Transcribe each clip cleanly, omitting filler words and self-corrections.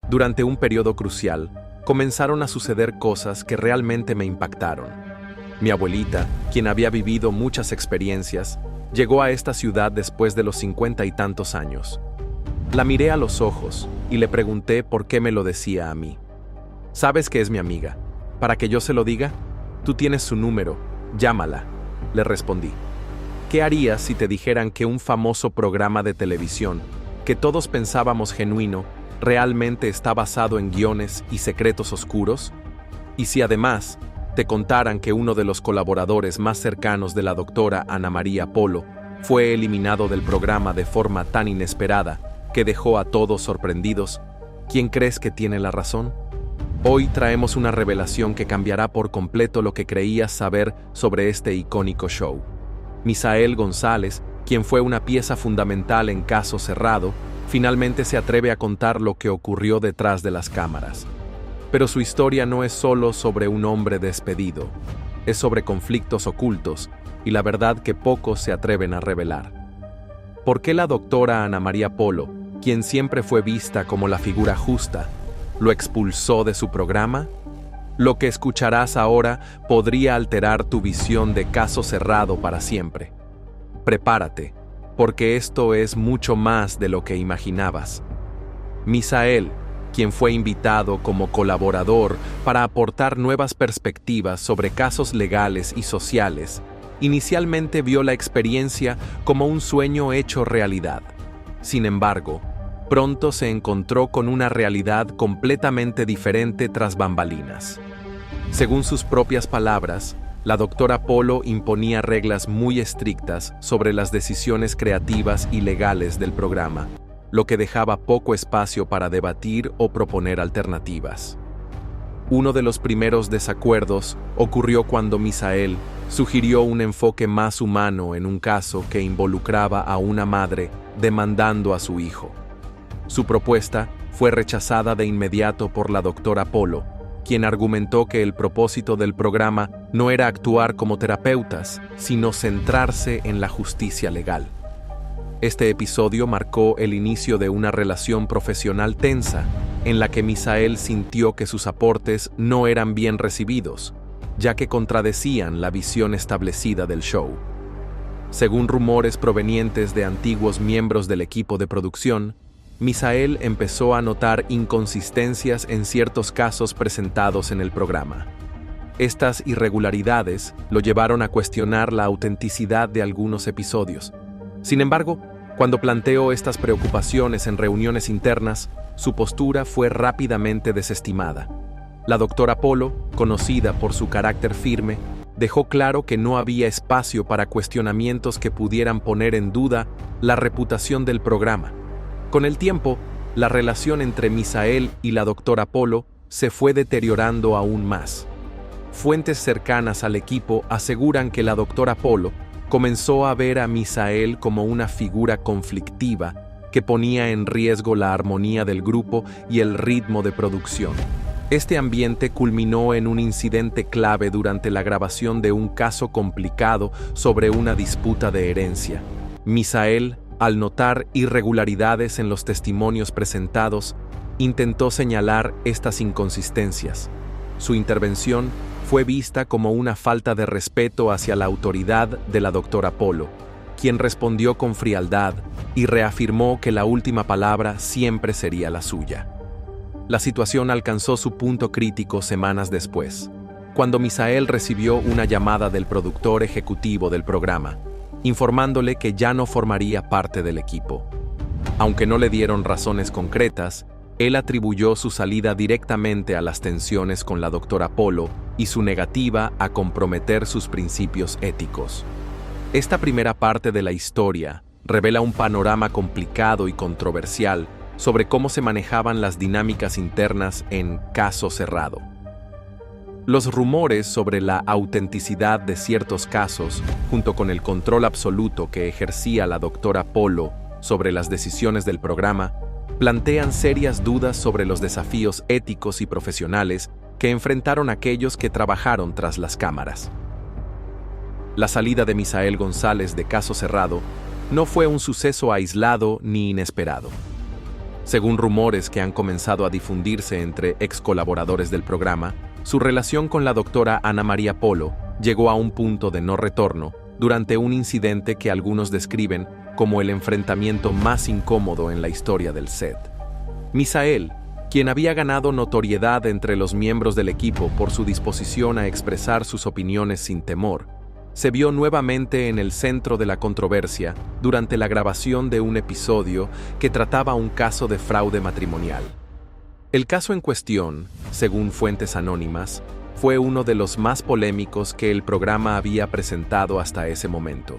Durante un periodo crucial, comenzaron a suceder cosas que realmente me impactaron. Mi abuelita, quien había vivido muchas experiencias, llegó a esta ciudad después de los 50 y tantos años. La miré a los ojos y le pregunté por qué me lo decía a mí. «Sabes que es mi amiga. ¿Para que yo se lo diga? Tú tienes su número. Llámala», le respondí. «¿Qué harías si te dijeran que un famoso programa de televisión, que todos pensábamos genuino, realmente está basado en guiones y secretos oscuros? Y si además te contaran que uno de los colaboradores más cercanos de la doctora Ana María Polo fue eliminado del programa de forma tan inesperada que dejó a todos sorprendidos, ¿quién crees que tiene la razón? Hoy traemos una revelación que cambiará por completo lo que creías saber sobre este icónico show. Misael González, quien fue una pieza fundamental en Caso Cerrado, finalmente se atreve a contar lo que ocurrió detrás de las cámaras. Pero su historia no es solo sobre un hombre despedido, es sobre conflictos ocultos y la verdad que pocos se atreven a revelar. ¿Por qué la doctora Ana María Polo, quien siempre fue vista como la figura justa, lo expulsó de su programa? Lo que escucharás ahora podría alterar tu visión de Caso Cerrado para siempre. Prepárate, porque esto es mucho más de lo que imaginabas. Misael, quien fue invitado como colaborador para aportar nuevas perspectivas sobre casos legales y sociales, inicialmente vio la experiencia como un sueño hecho realidad. Sin embargo, pronto se encontró con una realidad completamente diferente tras bambalinas. Según sus propias palabras, la doctora Polo imponía reglas muy estrictas sobre las decisiones creativas y legales del programa, lo que dejaba poco espacio para debatir o proponer alternativas. Uno de los primeros desacuerdos ocurrió cuando Misael sugirió un enfoque más humano en un caso que involucraba a una madre demandando a su hijo. Su propuesta fue rechazada de inmediato por la doctora Polo, quien argumentó que el propósito del programa no era actuar como terapeutas, sino centrarse en la justicia legal. Este episodio marcó el inicio de una relación profesional tensa, en la que Misael sintió que sus aportes no eran bien recibidos, ya que contradecían la visión establecida del show. Según rumores provenientes de antiguos miembros del equipo de producción, Misael empezó a notar inconsistencias en ciertos casos presentados en el programa. Estas irregularidades lo llevaron a cuestionar la autenticidad de algunos episodios. Sin embargo, cuando planteó estas preocupaciones en reuniones internas, su postura fue rápidamente desestimada. La doctora Polo, conocida por su carácter firme, dejó claro que no había espacio para cuestionamientos que pudieran poner en duda la reputación del programa. Con el tiempo, la relación entre Misael y la doctora Polo se fue deteriorando aún más. Fuentes cercanas al equipo aseguran que la doctora Polo comenzó a ver a Misael como una figura conflictiva que ponía en riesgo la armonía del grupo y el ritmo de producción. Este ambiente culminó en un incidente clave durante la grabación de un caso complicado sobre una disputa de herencia. Misael, al notar irregularidades en los testimonios presentados, intentó señalar estas inconsistencias. Su intervención fue vista como una falta de respeto hacia la autoridad de la doctora Polo, quien respondió con frialdad y reafirmó que la última palabra siempre sería la suya. La situación alcanzó su punto crítico semanas después, cuando Misael recibió una llamada del productor ejecutivo del programa, informándole que ya no formaría parte del equipo. Aunque no le dieron razones concretas, él atribuyó su salida directamente a las tensiones con la doctora Polo y su negativa a comprometer sus principios éticos. Esta primera parte de la historia revela un panorama complicado y controversial sobre cómo se manejaban las dinámicas internas en Caso Cerrado. Los rumores sobre la autenticidad de ciertos casos, junto con el control absoluto que ejercía la doctora Polo sobre las decisiones del programa, plantean serias dudas sobre los desafíos éticos y profesionales que enfrentaron aquellos que trabajaron tras las cámaras. La salida de Misael González de Caso Cerrado no fue un suceso aislado ni inesperado. Según rumores que han comenzado a difundirse entre ex colaboradores del programa, su relación con la doctora Ana María Polo llegó a un punto de no retorno durante un incidente que algunos describen como el enfrentamiento más incómodo en la historia del set. Misael, quien había ganado notoriedad entre los miembros del equipo por su disposición a expresar sus opiniones sin temor, se vio nuevamente en el centro de la controversia durante la grabación de un episodio que trataba un caso de fraude matrimonial. El caso en cuestión, según fuentes anónimas, fue uno de los más polémicos que el programa había presentado hasta ese momento.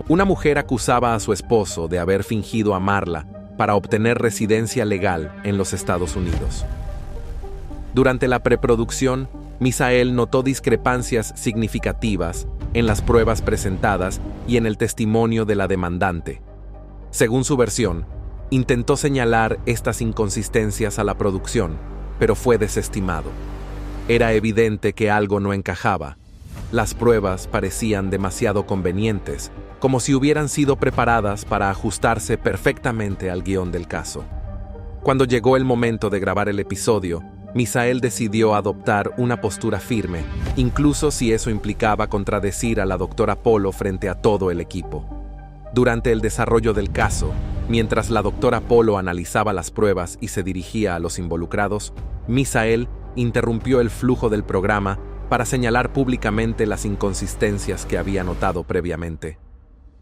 Una mujer acusaba a su esposo de haber fingido amarla para obtener residencia legal en los Estados Unidos. Durante la preproducción, Misael notó discrepancias significativas en las pruebas presentadas y en el testimonio de la demandante. Según su versión, intentó señalar estas inconsistencias a la producción, pero fue desestimado. Era evidente que algo no encajaba. Las pruebas parecían demasiado convenientes, como si hubieran sido preparadas para ajustarse perfectamente al guión del caso. Cuando llegó el momento de grabar el episodio, Misael decidió adoptar una postura firme, incluso si eso implicaba contradecir a la doctora Polo frente a todo el equipo. Durante el desarrollo del caso, mientras la doctora Polo analizaba las pruebas y se dirigía a los involucrados, Misael interrumpió el flujo del programa para señalar públicamente las inconsistencias que había notado previamente.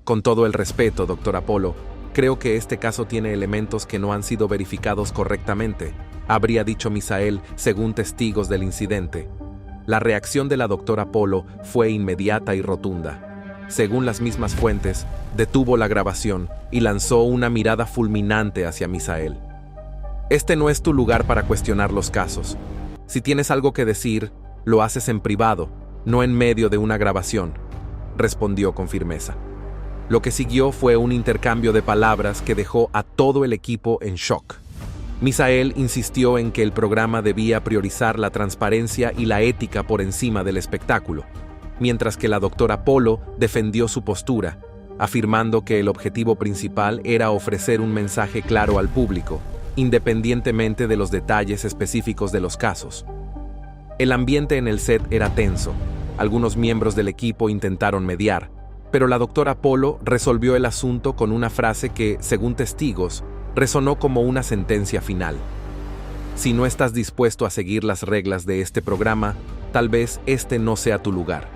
Con todo el respeto, doctora Polo, creo que este caso tiene elementos que no han sido verificados correctamente, habría dicho Misael según testigos del incidente. La reacción de la doctora Polo fue inmediata y rotunda. Según las mismas fuentes, detuvo la grabación y lanzó una mirada fulminante hacia Misael. Este no es tu lugar para cuestionar los casos. Si tienes algo que decir, lo haces en privado, no en medio de una grabación, respondió con firmeza. Lo que siguió fue un intercambio de palabras que dejó a todo el equipo en shock. Misael insistió en que el programa debía priorizar la transparencia y la ética por encima del espectáculo, mientras que la doctora Polo defendió su postura, afirmando que el objetivo principal era ofrecer un mensaje claro al público, independientemente de los detalles específicos de los casos. El ambiente en el set era tenso. Algunos miembros del equipo intentaron mediar, pero la doctora Polo resolvió el asunto con una frase que, según testigos, resonó como una sentencia final. Si no estás dispuesto a seguir las reglas de este programa, tal vez este no sea tu lugar.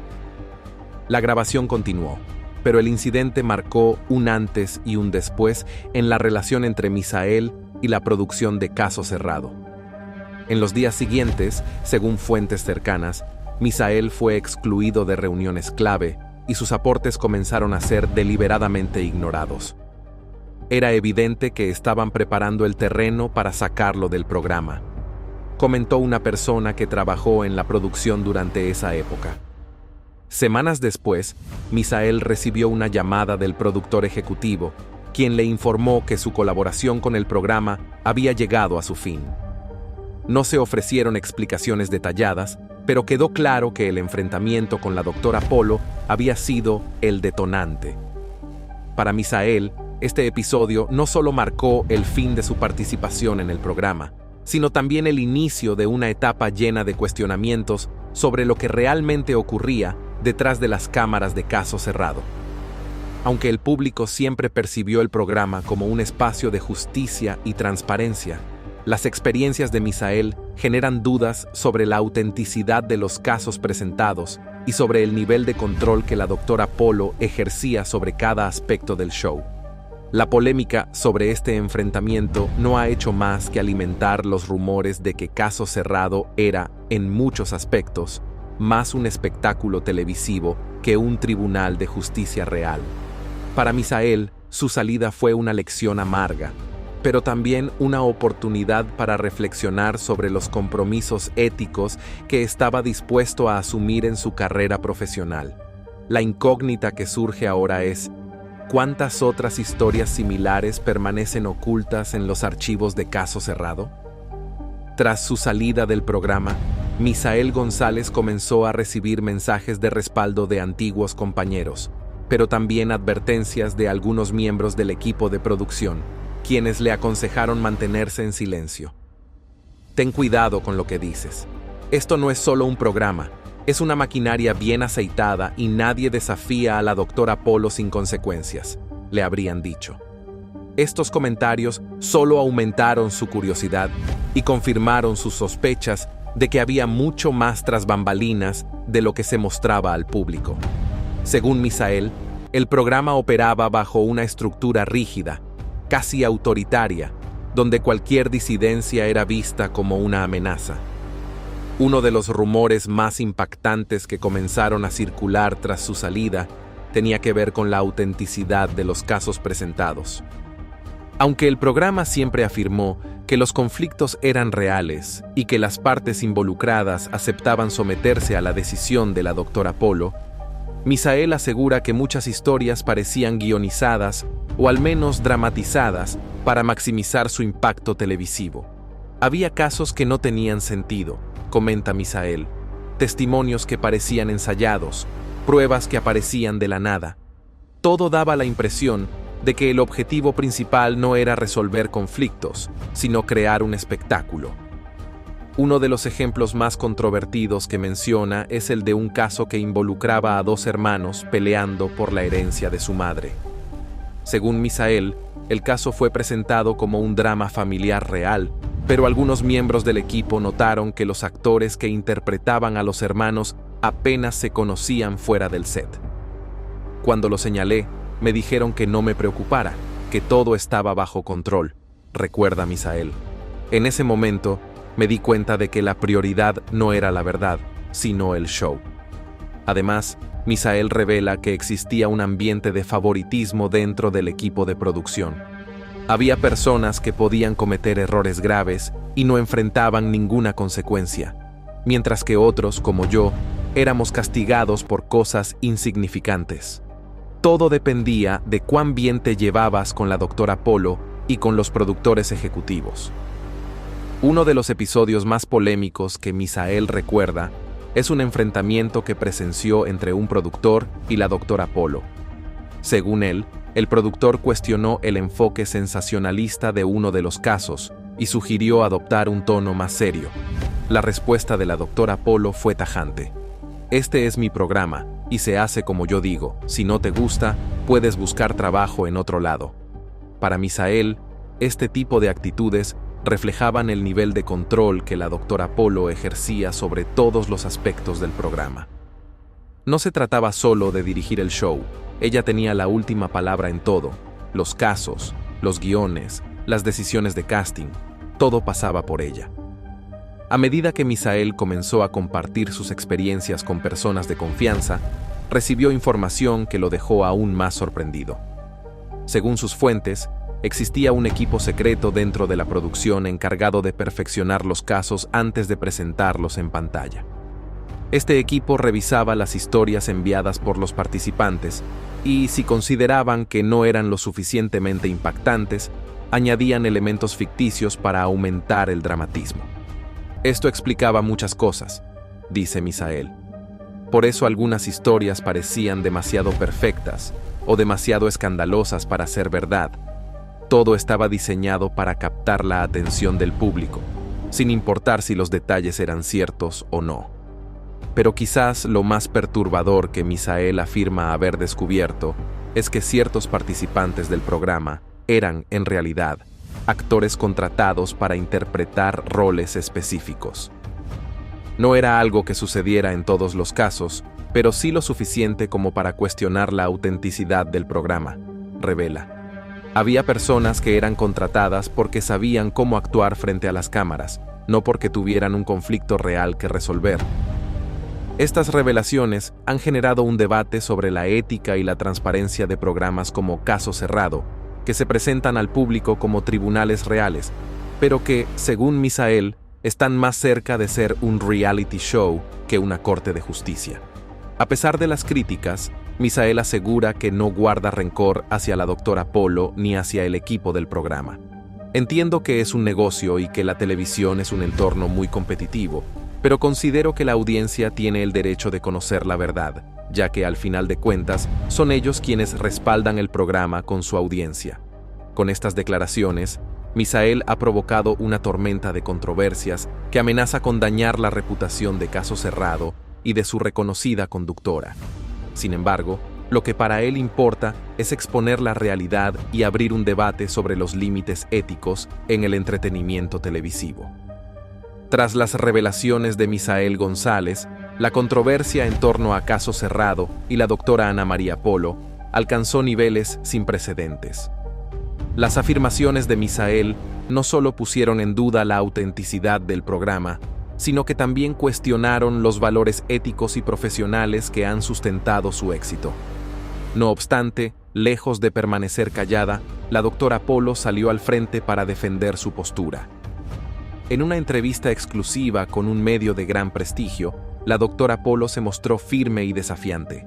La grabación continuó, pero el incidente marcó un antes y un después en la relación entre Misael y la producción de Caso Cerrado. En los días siguientes, según fuentes cercanas, Misael fue excluido de reuniones clave y sus aportes comenzaron a ser deliberadamente ignorados. Era evidente que estaban preparando el terreno para sacarlo del programa, comentó una persona que trabajó en la producción durante esa época. Semanas después, Misael recibió una llamada del productor ejecutivo, quien le informó que su colaboración con el programa había llegado a su fin. No se ofrecieron explicaciones detalladas, pero quedó claro que el enfrentamiento con la doctora Polo había sido el detonante. Para Misael, este episodio no solo marcó el fin de su participación en el programa, sino también el inicio de una etapa llena de cuestionamientos sobre lo que realmente ocurría detrás de las cámaras de Caso Cerrado. Aunque el público siempre percibió el programa como un espacio de justicia y transparencia, las experiencias de Misael generan dudas sobre la autenticidad de los casos presentados y sobre el nivel de control que la doctora Polo ejercía sobre cada aspecto del show. La polémica sobre este enfrentamiento no ha hecho más que alimentar los rumores de que Caso Cerrado era, en muchos aspectos, más un espectáculo televisivo que un tribunal de justicia real. Para Misael, su salida fue una lección amarga, pero también una oportunidad para reflexionar sobre los compromisos éticos que estaba dispuesto a asumir en su carrera profesional. La incógnita que surge ahora es: ¿cuántas otras historias similares permanecen ocultas en los archivos de Caso Cerrado? Tras su salida del programa, Misael González comenzó a recibir mensajes de respaldo de antiguos compañeros, pero también advertencias de algunos miembros del equipo de producción, quienes le aconsejaron mantenerse en silencio. Ten cuidado con lo que dices. Esto no es solo un programa, es una maquinaria bien aceitada y nadie desafía a la doctora Polo sin consecuencias, le habrían dicho. Estos comentarios solo aumentaron su curiosidad y confirmaron sus sospechas de que había mucho más tras bambalinas de lo que se mostraba al público. Según Misael, el programa operaba bajo una estructura rígida, casi autoritaria, donde cualquier disidencia era vista como una amenaza. Uno de los rumores más impactantes que comenzaron a circular tras su salida tenía que ver con la autenticidad de los casos presentados. Aunque el programa siempre afirmó que los conflictos eran reales y que las partes involucradas aceptaban someterse a la decisión de la doctora Polo, Misael asegura que muchas historias parecían guionizadas o al menos dramatizadas para maximizar su impacto televisivo. Había casos que no tenían sentido, comenta Misael, testimonios que parecían ensayados, pruebas que aparecían de la nada. Todo daba la impresión de que el objetivo principal no era resolver conflictos, sino crear un espectáculo. Uno de los ejemplos más controvertidos que menciona es el de un caso que involucraba a dos hermanos peleando por la herencia de su madre. Según Misael, el caso fue presentado como un drama familiar real, pero algunos miembros del equipo notaron que los actores que interpretaban a los hermanos apenas se conocían fuera del set. Cuando lo señalé, me dijeron que no me preocupara, que todo estaba bajo control, recuerda Misael. En ese momento, me di cuenta de que la prioridad no era la verdad, sino el show. Además, Misael revela que existía un ambiente de favoritismo dentro del equipo de producción. Había personas que podían cometer errores graves y no enfrentaban ninguna consecuencia, mientras que otros, como yo, éramos castigados por cosas insignificantes. Todo dependía de cuán bien te llevabas con la doctora Polo y con los productores ejecutivos. Uno de los episodios más polémicos que Misael recuerda es un enfrentamiento que presenció entre un productor y la doctora Polo. Según él, el productor cuestionó el enfoque sensacionalista de uno de los casos y sugirió adoptar un tono más serio. La respuesta de la doctora Polo fue tajante. Este es mi programa, y se hace como yo digo. Si no te gusta, puedes buscar trabajo en otro lado. Para Misael, este tipo de actitudes reflejaban el nivel de control que la doctora Polo ejercía sobre todos los aspectos del programa. No se trataba solo de dirigir el show, ella tenía la última palabra en todo: los casos, los guiones, las decisiones de casting, todo pasaba por ella. A medida que Misael comenzó a compartir sus experiencias con personas de confianza, recibió información que lo dejó aún más sorprendido. Según sus fuentes, existía un equipo secreto dentro de la producción encargado de perfeccionar los casos antes de presentarlos en pantalla. Este equipo revisaba las historias enviadas por los participantes y, si consideraban que no eran lo suficientemente impactantes, añadían elementos ficticios para aumentar el dramatismo. Esto explicaba muchas cosas, dice Misael. Por eso algunas historias parecían demasiado perfectas o demasiado escandalosas para ser verdad. Todo estaba diseñado para captar la atención del público, sin importar si los detalles eran ciertos o no. Pero quizás lo más perturbador que Misael afirma haber descubierto es que ciertos participantes del programa eran, en realidad, actores contratados para interpretar roles específicos. No era algo que sucediera en todos los casos, pero sí lo suficiente como para cuestionar la autenticidad del programa, revela. Había personas que eran contratadas porque sabían cómo actuar frente a las cámaras, no porque tuvieran un conflicto real que resolver. Estas revelaciones han generado un debate sobre la ética y la transparencia de programas como Caso Cerrado, que se presentan al público como tribunales reales, pero que, según Misael, están más cerca de ser un reality show que una corte de justicia. A pesar de las críticas, Misael asegura que no guarda rencor hacia la doctora Polo ni hacia el equipo del programa. Entiendo que es un negocio y que la televisión es un entorno muy competitivo, pero considero que la audiencia tiene el derecho de conocer la verdad, ya que al final de cuentas son ellos quienes respaldan el programa con su audiencia. Con estas declaraciones, Misael ha provocado una tormenta de controversias que amenaza con dañar la reputación de Caso Cerrado y de su reconocida conductora. Sin embargo, lo que para él importa es exponer la realidad y abrir un debate sobre los límites éticos en el entretenimiento televisivo. Tras las revelaciones de Misael González, la controversia en torno a Caso Cerrado y la doctora Ana María Polo alcanzó niveles sin precedentes. Las afirmaciones de Misael no solo pusieron en duda la autenticidad del programa, sino que también cuestionaron los valores éticos y profesionales que han sustentado su éxito. No obstante, lejos de permanecer callada, la doctora Polo salió al frente para defender su postura. En una entrevista exclusiva con un medio de gran prestigio, la doctora Polo se mostró firme y desafiante.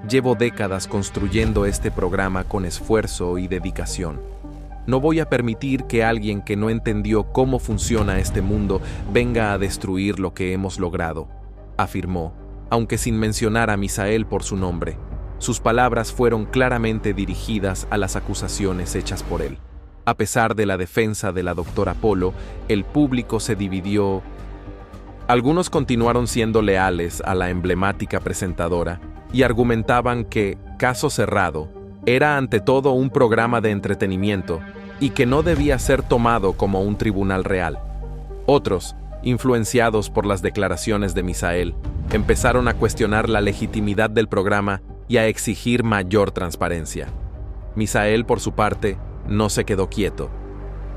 Llevo décadas construyendo este programa con esfuerzo y dedicación. No voy a permitir que alguien que no entendió cómo funciona este mundo venga a destruir lo que hemos logrado, afirmó, aunque sin mencionar a Misael por su nombre. Sus palabras fueron claramente dirigidas a las acusaciones hechas por él. A pesar de la defensa de la doctora Polo, el público se dividió. Algunos continuaron siendo leales a la emblemática presentadora y argumentaban que Caso Cerrado era ante todo un programa de entretenimiento y que no debía ser tomado como un tribunal real. Otros, influenciados por las declaraciones de Misael, empezaron a cuestionar la legitimidad del programa y a exigir mayor transparencia. Misael, por su parte, no se quedó quieto.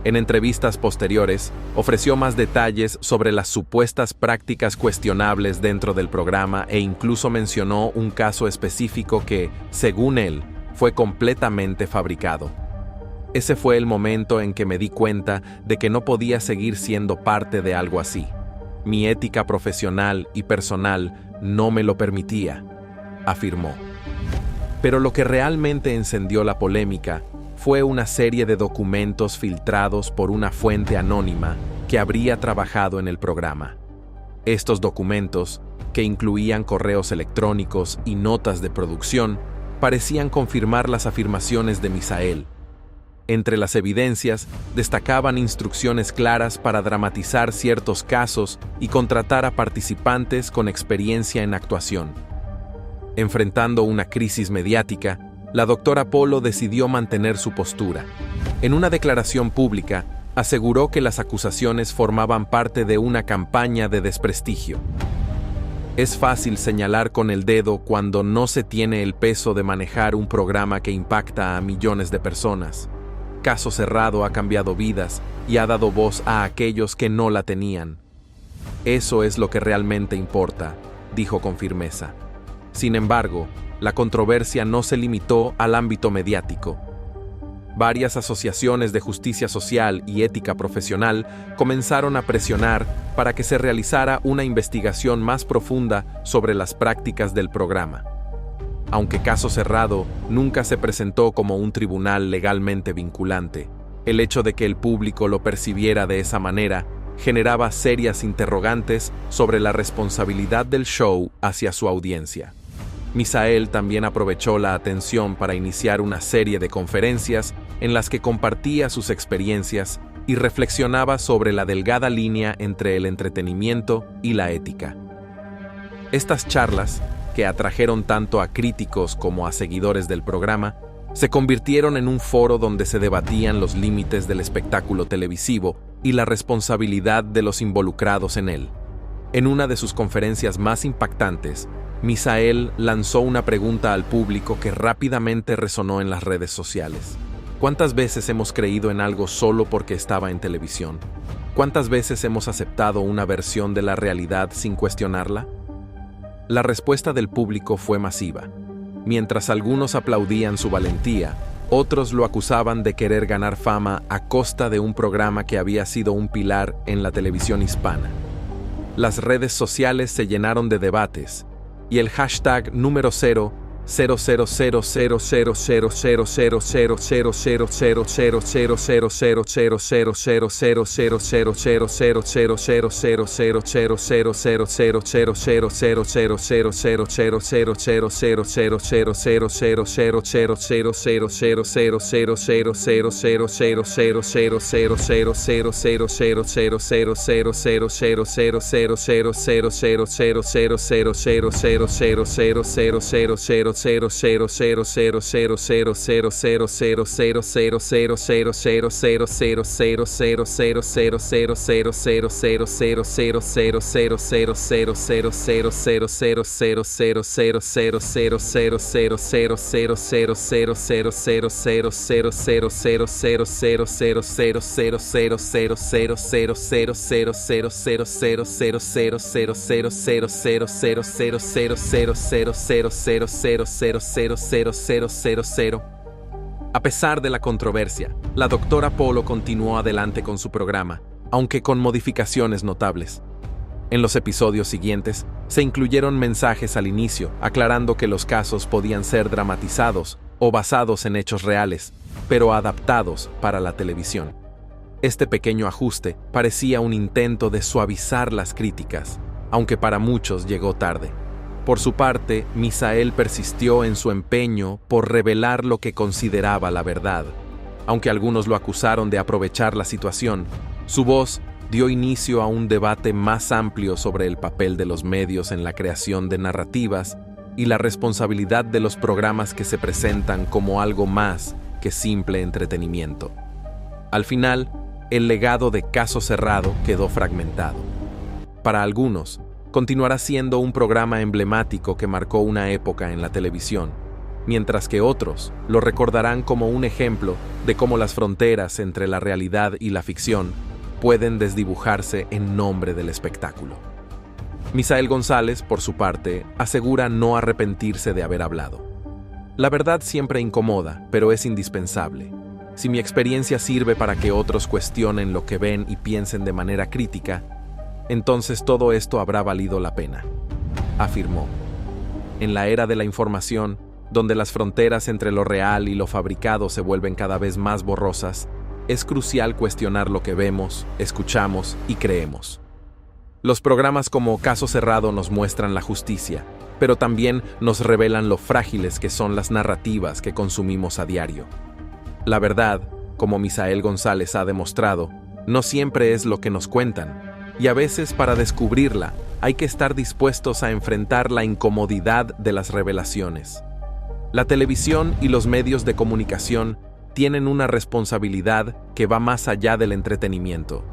En entrevistas posteriores, ofreció más detalles sobre las supuestas prácticas cuestionables dentro del programa e incluso mencionó un caso específico que, según él, fue completamente fabricado. Ese fue el momento en que me di cuenta de que no podía seguir siendo parte de algo así. Mi ética profesional y personal no me lo permitía, afirmó. Pero lo que realmente encendió la polémica fue una serie de documentos filtrados por una fuente anónima que habría trabajado en el programa. Estos documentos, que incluían correos electrónicos y notas de producción, parecían confirmar las afirmaciones de Misael. Entre las evidencias destacaban instrucciones claras para dramatizar ciertos casos y contratar a participantes con experiencia en actuación. Enfrentando una crisis mediática, la doctora Polo decidió mantener su postura. En una declaración pública, aseguró que las acusaciones formaban parte de una campaña de desprestigio. Es fácil señalar con el dedo cuando no se tiene el peso de manejar un programa que impacta a millones de personas. Caso Cerrado ha cambiado vidas y ha dado voz a aquellos que no la tenían. Eso es lo que realmente importa, dijo con firmeza. Sin embargo, la controversia no se limitó al ámbito mediático. Varias asociaciones de justicia social y ética profesional comenzaron a presionar para que se realizara una investigación más profunda sobre las prácticas del programa. Aunque Caso Cerrado nunca se presentó como un tribunal legalmente vinculante, el hecho de que el público lo percibiera de esa manera generaba serias interrogantes sobre la responsabilidad del show hacia su audiencia. Misael también aprovechó la atención para iniciar una serie de conferencias en las que compartía sus experiencias y reflexionaba sobre la delgada línea entre el entretenimiento y la ética. Estas charlas, que atrajeron tanto a críticos como a seguidores del programa, se convirtieron en un foro donde se debatían los límites del espectáculo televisivo y la responsabilidad de los involucrados en él. En una de sus conferencias más impactantes, Misael lanzó una pregunta al público que rápidamente resonó en las redes sociales. ¿Cuántas veces hemos creído en algo solo porque estaba en televisión? ¿Cuántas veces hemos aceptado una versión de la realidad sin cuestionarla? La respuesta del público fue masiva. Mientras algunos aplaudían su valentía, otros lo acusaban de querer ganar fama a costa de un programa que había sido un pilar en la televisión hispana. Las redes sociales se llenaron de debates, y el hashtag número 0 A pesar de la controversia, la doctora Polo continuó adelante con su programa, aunque con modificaciones notables. En los episodios siguientes, se incluyeron mensajes al inicio, aclarando que los casos podían ser dramatizados o basados en hechos reales, pero adaptados para la televisión. Este pequeño ajuste parecía un intento de suavizar las críticas, aunque para muchos llegó tarde. Por su parte, Misael persistió en su empeño por revelar lo que consideraba la verdad. Aunque algunos lo acusaron de aprovechar la situación, su voz dio inicio a un debate más amplio sobre el papel de los medios en la creación de narrativas y la responsabilidad de los programas que se presentan como algo más que simple entretenimiento. Al final, el legado de Caso Cerrado quedó fragmentado. Para algunos, continuará siendo un programa emblemático que marcó una época en la televisión, mientras que otros lo recordarán como un ejemplo de cómo las fronteras entre la realidad y la ficción pueden desdibujarse en nombre del espectáculo. Misael González, por su parte, asegura no arrepentirse de haber hablado. La verdad siempre incomoda, pero es indispensable. Si mi experiencia sirve para que otros cuestionen lo que ven y piensen de manera crítica, entonces todo esto habrá valido la pena, afirmó. En la era de la información, donde las fronteras entre lo real y lo fabricado se vuelven cada vez más borrosas, es crucial cuestionar lo que vemos, escuchamos y creemos. Los programas como Caso Cerrado nos muestran la justicia, pero también nos revelan lo frágiles que son las narrativas que consumimos a diario. La verdad, como Misael González ha demostrado, no siempre es lo que nos cuentan, y a veces para descubrirla hay que estar dispuestos a enfrentar la incomodidad de las revelaciones. La televisión y los medios de comunicación tienen una responsabilidad que va más allá del entretenimiento.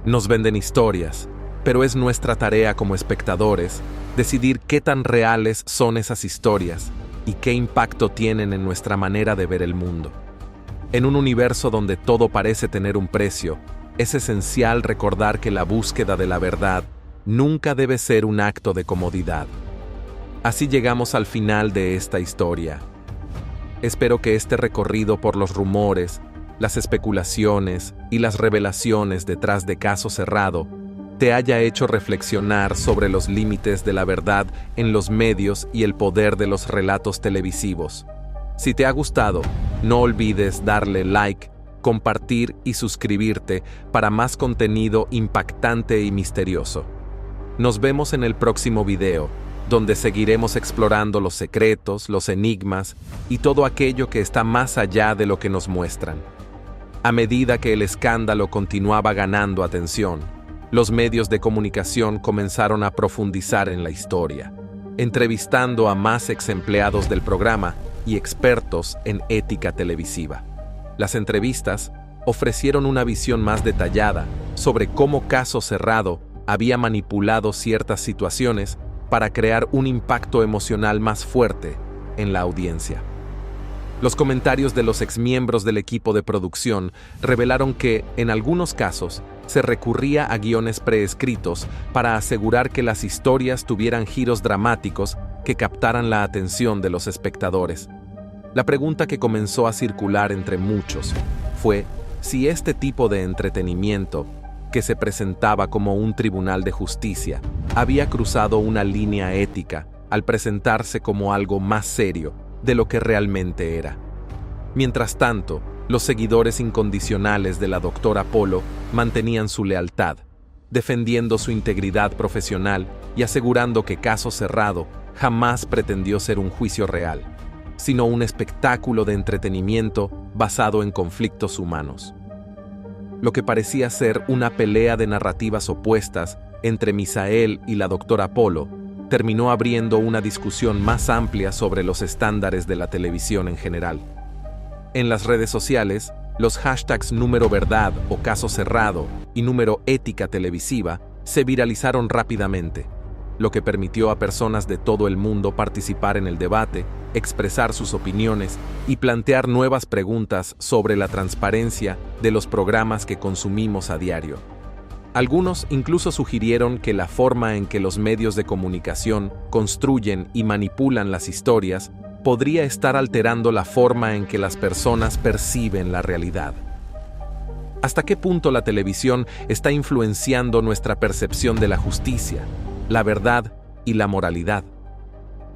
Nos venden historias, pero es nuestra tarea como espectadores decidir qué tan reales son esas historias y qué impacto tienen en nuestra manera de ver el mundo. En un universo donde todo parece tener un precio, es esencial recordar que la búsqueda de la verdad nunca debe ser un acto de comodidad. Así llegamos al final de esta historia. Espero que este recorrido por los rumores, las especulaciones y las revelaciones detrás de Caso Cerrado te haya hecho reflexionar sobre los límites de la verdad en los medios y el poder de los relatos televisivos. Si te ha gustado, no olvides darle like, compartir y suscribirte para más contenido impactante y misterioso. Nos vemos en el próximo video, donde seguiremos explorando los secretos, los enigmas y todo aquello que está más allá de lo que nos muestran. A medida que el escándalo continuaba ganando atención, los medios de comunicación comenzaron a profundizar en la historia, entrevistando a más ex-empleados del programa y expertos en ética televisiva. Las entrevistas ofrecieron una visión más detallada sobre cómo Caso Cerrado había manipulado ciertas situaciones para crear un impacto emocional más fuerte en la audiencia. Los comentarios de los exmiembros del equipo de producción revelaron que, en algunos casos, se recurría a guiones preescritos para asegurar que las historias tuvieran giros dramáticos que captaran la atención de los espectadores. La pregunta que comenzó a circular entre muchos fue si este tipo de entretenimiento, que se presentaba como un tribunal de justicia, había cruzado una línea ética al presentarse como algo más serio de lo que realmente era. Mientras tanto, los seguidores incondicionales de la doctora Polo mantenían su lealtad, defendiendo su integridad profesional y asegurando que Caso Cerrado jamás pretendió ser un juicio real, sino un espectáculo de entretenimiento basado en conflictos humanos. Lo que parecía ser una pelea de narrativas opuestas entre Misael y la doctora Polo terminó abriendo una discusión más amplia sobre los estándares de la televisión en general. En las redes sociales, los hashtags número verdad o caso cerrado y número ética televisiva se viralizaron rápidamente, lo que permitió a personas de todo el mundo participar en el debate, expresar sus opiniones y plantear nuevas preguntas sobre la transparencia de los programas que consumimos a diario. Algunos incluso sugirieron que la forma en que los medios de comunicación construyen y manipulan las historias podría estar alterando la forma en que las personas perciben la realidad. ¿Hasta qué punto la televisión está influenciando nuestra percepción de la justicia, la verdad y la moralidad?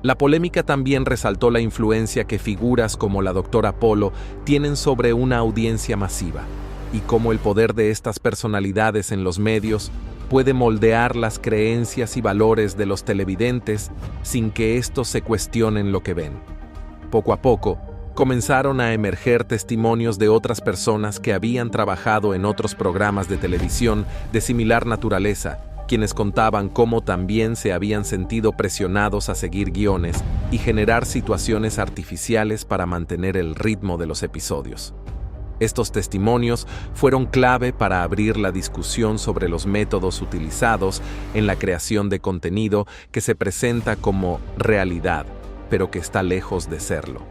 La polémica también resaltó la influencia que figuras como la doctora Polo tienen sobre una audiencia masiva, y cómo el poder de estas personalidades en los medios puede moldear las creencias y valores de los televidentes sin que estos se cuestionen lo que ven. Poco a poco, comenzaron a emerger testimonios de otras personas que habían trabajado en otros programas de televisión de similar naturaleza, quienes contaban cómo también se habían sentido presionados a seguir guiones y generar situaciones artificiales para mantener el ritmo de los episodios. Estos testimonios fueron clave para abrir la discusión sobre los métodos utilizados en la creación de contenido que se presenta como realidad, pero que está lejos de serlo.